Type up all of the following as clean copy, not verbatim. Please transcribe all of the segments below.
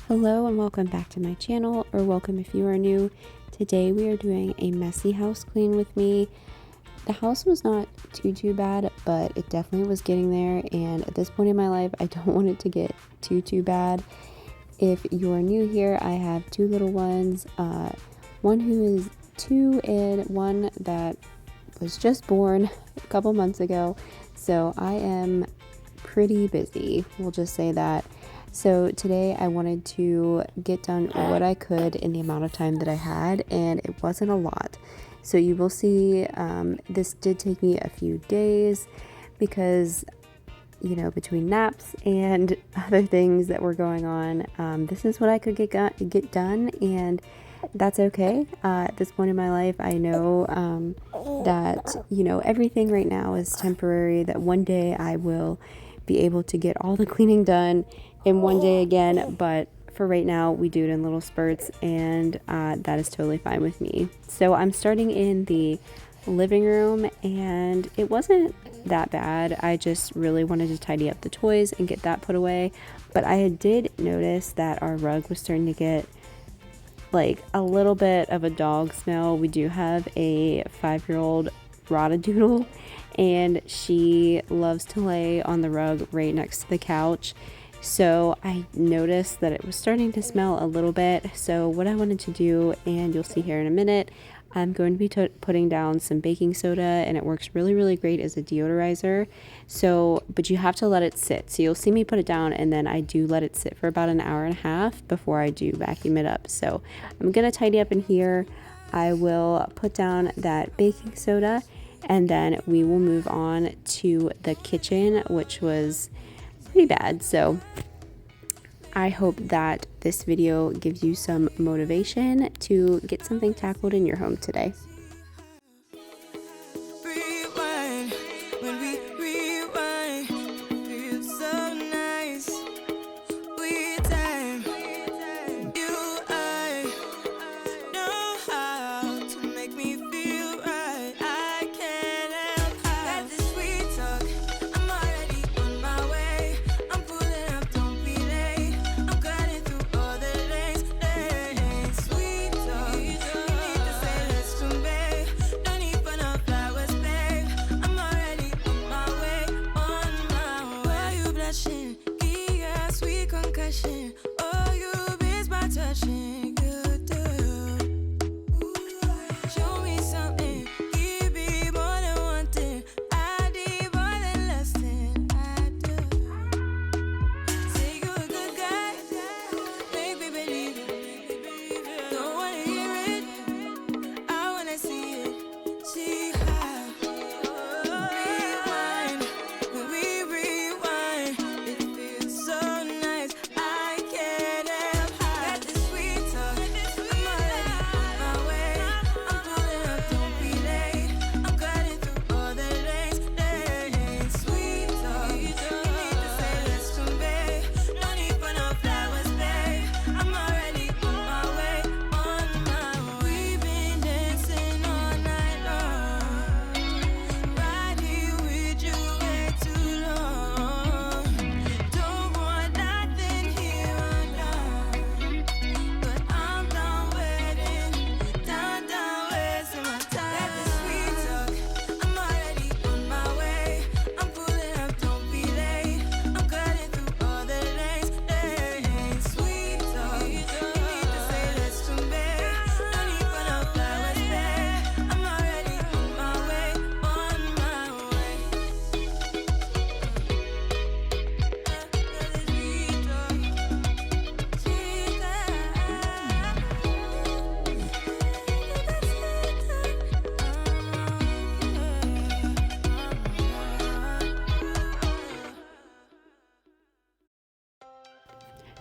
Hello and welcome back to my channel, or welcome if you are new. Today we are doing a messy house clean with me. The house was not too bad, but it definitely was getting there, and at this point in my life I don't want it to get too bad. If you are new here, I have two little ones, one who is 2 and one that was just born a couple months ago, so I am pretty busy, we'll just say that. So today I wanted to get done what I could in the amount of time that I had, and it wasn't a lot. So you will see this did take me a few days because, you know, between naps and other things that were going on, this is what I could get done, and that's okay. At this point in my life, I know that, you know, everything right now is temporary, that one day I will be able to get all the cleaning done in one day again, but for right now we do it in little spurts, and that is totally fine with me. So I'm starting in the living room, and it wasn't that bad. I just really wanted to tidy up the toys and get that put away, but I did notice that our rug was starting to get like a little bit of a dog smell. We do have a 5-year-old Rottadoodle, and she loves to lay on the rug right next to the couch. So I noticed that it was starting to smell a little bit. So what I wanted to do, and you'll see here in a minute, I'm going to be putting down some baking soda, and it works really great as a deodorizer. So, but you have to let it sit. So you'll see me put it down, and then I do let it sit for about an hour and a half before I do vacuum it up. So I'm going to tidy up in here. I will put down that baking soda, and then we will move on to the kitchen, which was pretty bad. So I hope that this video gives you some motivation to get something tackled in your home today.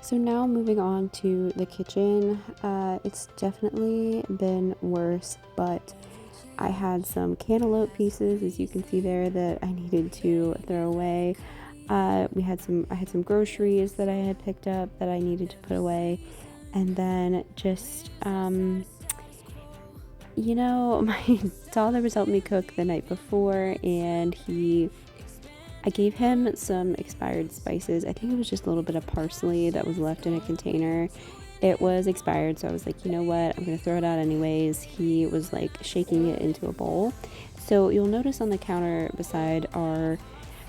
So now moving on to the kitchen, it's definitely been worse, but I had some cantaloupe pieces, as you can see there, that I needed to throw away. I had some groceries that I had picked up that I needed to put away, and then just you know, my father was helping me cook the night before, and I gave him some expired spices. I think it was just a little bit of parsley that was left in a container. It was expired, so I was like, you know what, I'm gonna throw it out anyways. He was like shaking it into a bowl. So you'll notice on the counter beside our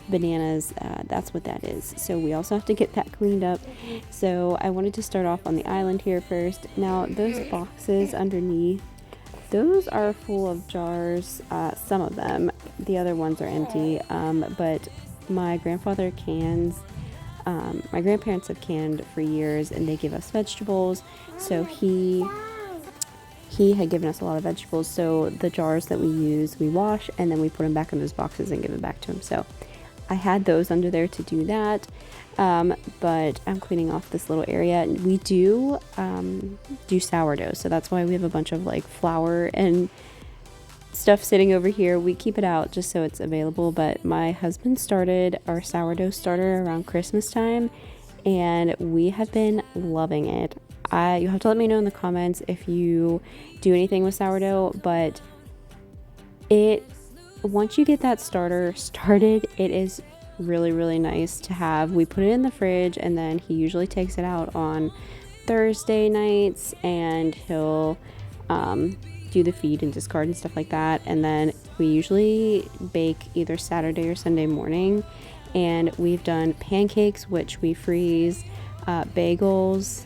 bananas, that's what that is. So we also have to get that cleaned up. So I wanted to start off on the island here first. Now those boxes underneath, those are full of jars, some of them. The other ones are empty, but my grandfather cans, my grandparents have canned for years, and they give us vegetables. So he had given us a lot of vegetables, so the jars that we use, we wash, and then we put them back in those boxes and give it back to him. So I had those under there to do that, but I'm cleaning off this little area. We do sourdough, so that's why we have a bunch of like flour and stuff sitting over here. We keep it out just so it's available, but my husband started our sourdough starter around Christmas time, and we have been loving it. You have to let me know in the comments if you do anything with sourdough, but once you get that starter started, it is really, really nice to have. We put it in the fridge, and then he usually takes it out on Thursday nights, and he'll do the feed and discard and stuff like that. And then we usually bake either Saturday or Sunday morning, and we've done pancakes, which we freeze, bagels,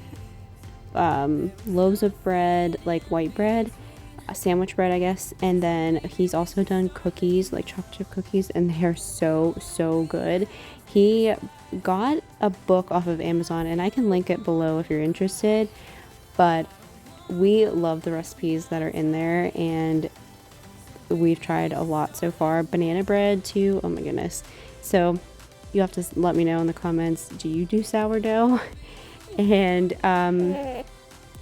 loaves of bread, like white bread, sandwich bread, I guess. And then he's also done cookies, like chocolate chip cookies, and they're so good. He got a book off of Amazon, and I can link it below if you're interested, but we love the recipes that are in there, and we've tried a lot so far. Banana bread too, oh my goodness. So you have to let me know in the comments, do you do sourdough? And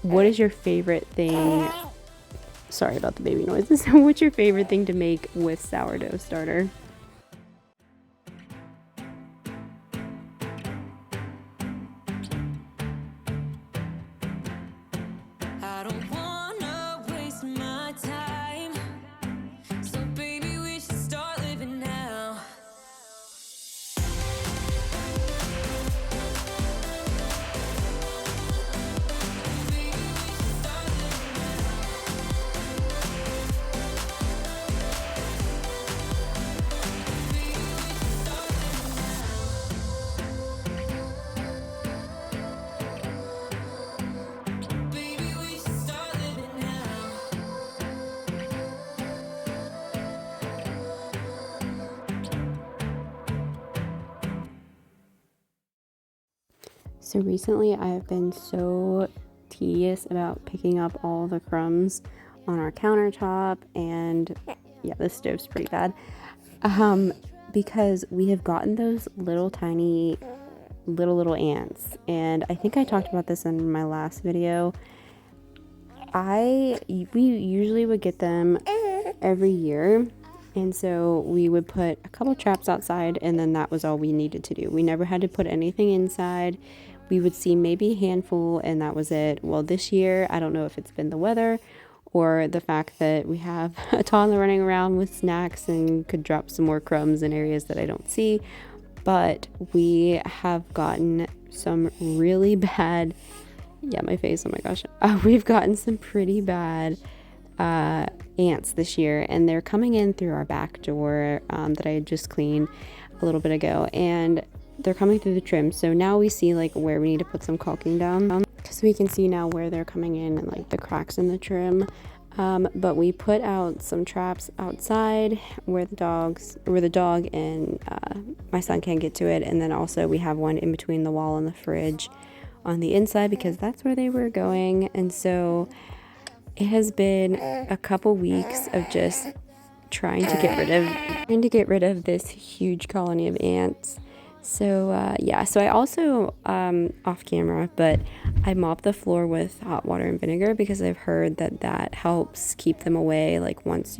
what is your favorite thing? Sorry about the baby noises. What's your favorite thing to make with sourdough starter? I don't wanna waste my time, so baby we should start living now. So recently I have been so tedious about picking up all the crumbs on our countertop, and yeah, this stove's pretty bad, because we have gotten those little tiny little ants, and I think I talked about this in my last video. We usually would get them every year, and so we would put a couple traps outside, and then that was all we needed to do. We never had to put anything inside. We would see maybe a handful, and that was it. Well, this year, I don't know if it's been the weather or the fact that we have a toddler running around with snacks and could drop some more crumbs in areas that I don't see, but we have gotten some really bad, yeah, my face, oh my gosh. We've gotten some pretty bad ants this year, and they're coming in through our back door that I had just cleaned a little bit ago, and they're coming through the trim. So now we see like where we need to put some caulking down, because we can see now where they're coming in and like the cracks in the trim. But we put out some traps outside where the dog and my son can't get to it, and then also we have one in between the wall and the fridge on the inside, because that's where they were going. And so it has been a couple weeks of just trying to get rid of this huge colony of ants. So yeah, so I also off camera, but I mop the floor with hot water and vinegar, because I've heard that helps keep them away. Like once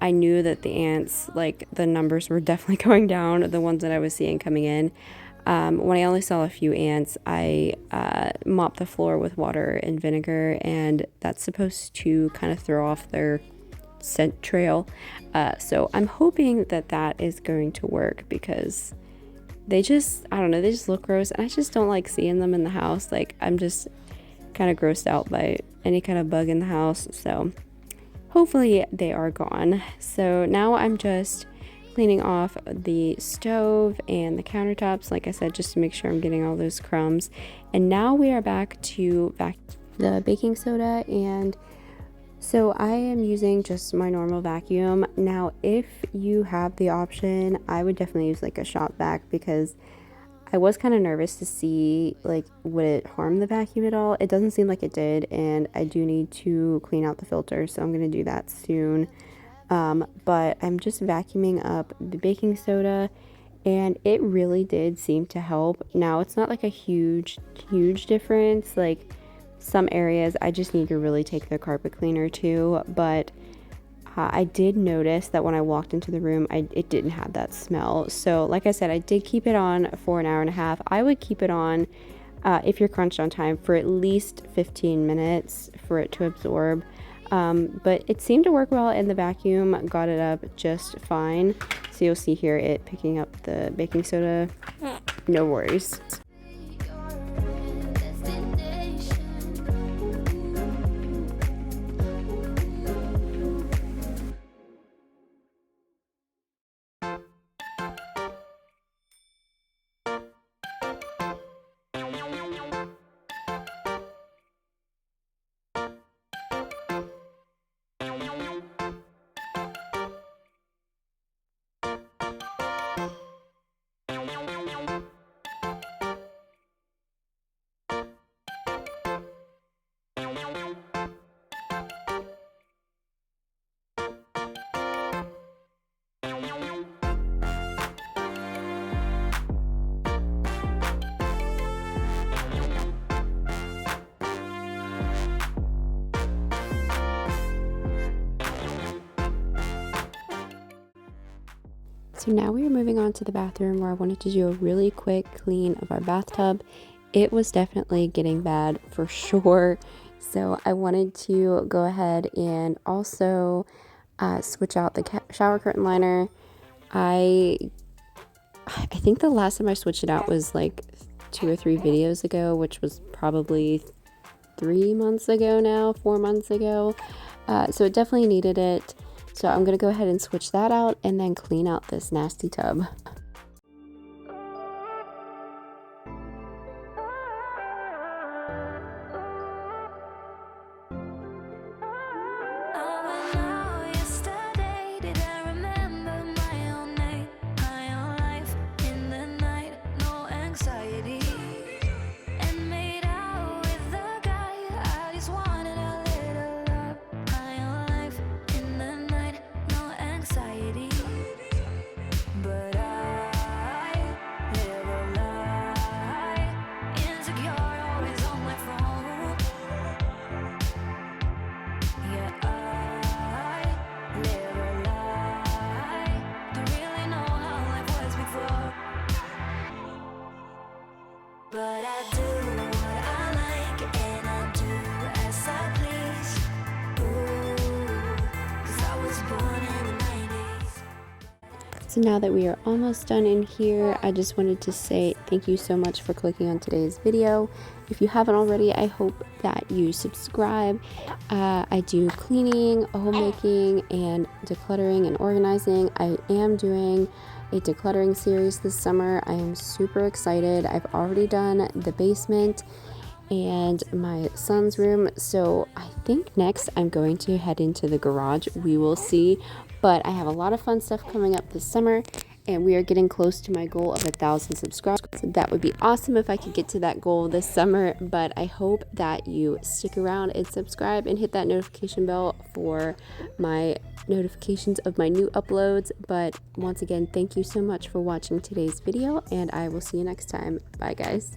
I knew that the ants, like the numbers were definitely going down, the ones that I was seeing coming in, when I only saw a few ants, I mopped the floor with water and vinegar, and that's supposed to kind of throw off their scent trail. So I'm hoping that that is going to work, because they just, I don't know, they just look gross, and I just don't like seeing them in the house. Like, I'm just kind of grossed out by any kind of bug in the house. So hopefully they are gone. So now I'm just cleaning off the stove and the countertops, like I said, just to make sure I'm getting all those crumbs. And now we are back to the baking soda, and so I am using just my normal vacuum. Now, if you have the option, I would definitely use like a shop vac, because I was kind of nervous to see, like, would it harm the vacuum at all? It doesn't seem like it did, and I do need to clean out the filter, so I'm going to do that soon. But I'm just vacuuming up the baking soda, and it really did seem to help. Now, it's not like a huge difference. Like, some areas I just need to really take the carpet cleaner to, but I did notice that when I walked into the room, it didn't have that smell. So like I said, I did keep it on for an hour and a half. I would keep it on, if you're crunched on time, for at least 15 minutes for it to absorb. But it seemed to work well, and the vacuum got it up just fine. So you'll see here it picking up the baking soda. No worries. So now we are moving on to the bathroom, where I wanted to do a really quick clean of our bathtub. It was definitely getting bad for sure. So I wanted to go ahead and also switch out the shower curtain liner. I think the last time I switched it out was like 2 or 3 videos ago, which was probably 3 months ago now, 4 months ago. So it definitely needed it. So I'm going to go ahead and switch that out and then clean out this nasty tub. But I do what I like, and I do as I please. Ooh, 'cause I was born in the 90s. So now that we are almost done in here, I just wanted to say thank you so much for clicking on today's video. If you haven't already, I hope that you subscribe. I do cleaning, homemaking, and decluttering and organizing. I am doing a decluttering series this summer. I am super excited. I've already done the basement and my son's room, so I think next I'm going to head into the garage. We will see, but I have a lot of fun stuff coming up this summer, and we are getting close to my goal of 1,000 subscribers. So that would be awesome if I could get to that goal this summer, but I hope that you stick around and subscribe and hit that notification bell for my notifications of my new uploads. But once again, thank you so much for watching today's video, and I will see you next time. Bye guys.